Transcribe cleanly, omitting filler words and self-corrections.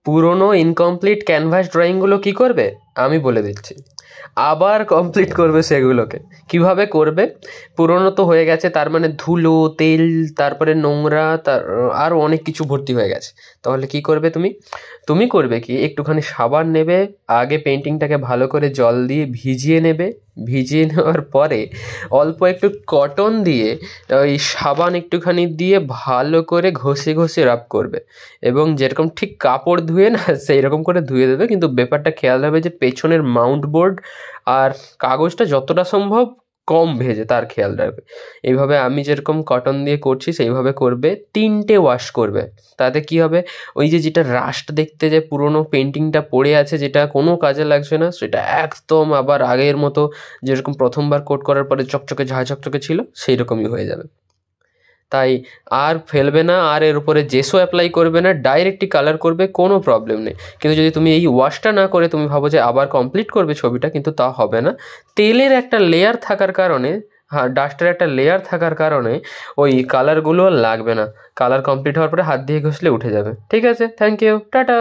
পুরনো incomplete canvas ড্রয়িংগুলো কি করবে আমি বলে দিচ্ছি, আবার কমপ্লিট করবে সেগুলোকে। কিভাবে করবে? পুরনো তো হয়ে গেছে, তার মানে ধুলো, তেল, তারপরে নোংরা, তার আরও অনেক কিছু ভর্তি হয়ে গেছে। তাহলে কি করবে তুমি? তুমি করবে কি, একটুখানি সাবান নেবে, আগে পেন্টিংটাকে ভালো করে জল দিয়ে ভিজিয়ে নেবে। ভিজিয়ে নেওয়ার পরে অল্প একটু কটন দিয়ে ওই সাবান একটুখানি দিয়ে ভালো করে ঘষে ঘষে রাব করবে, এবং যেরকম ঠিক কাপড় ধুয়ে না সেই রকম করে ধুয়ে দেবে। কিন্তু ব্যাপারটা খেয়াল হবে যে পেছনের মাউন্ট বোর্ড আর কাগজটা যতটা সম্ভব কম ভেজে, তার খেয়াল রাখবে। এইভাবে আমি যেরকম কটন দিয়ে করছি সেইভাবে করবে, 3টে ওয়াশ করবে। তাতে কি হবে, ওই যে যেটা রাস্ট দেখতে যে পুরোনো পেন্টিংটা পড়ে আছে, যেটা কোনো কাজে লাগছে না, সেটা একদম আবার আগের মতো যেরকম প্রথমবার কোট করার পরে চকচকে ঝাঁ চকচকে ছিল সেই রকমই হয়ে যাবে। তাই আর ফেলবে না, আর এর উপরে জেসও অ্যাপ্লাই করবে না, ডাইরেক্টই কালার করবে, কোনো প্রবলেম নেই। কিন্তু যদি তুমি এই ওয়াশটা না করে তুমি ভাবো যে আবার কমপ্লিট করবে ছবিটা, কিন্তু তা হবে না। তেলের একটা লেয়ার থাকার কারণে, হ্যাঁ ডাস্টের একটা লেয়ার থাকার কারণে ওই কালারগুলো লাগবে না। কালার কমপ্লিট হওয়ার পরে হাত দিয়ে ঘষলে উঠে যাবে। ঠিক আছে, থ্যাংক ইউ, টাটা।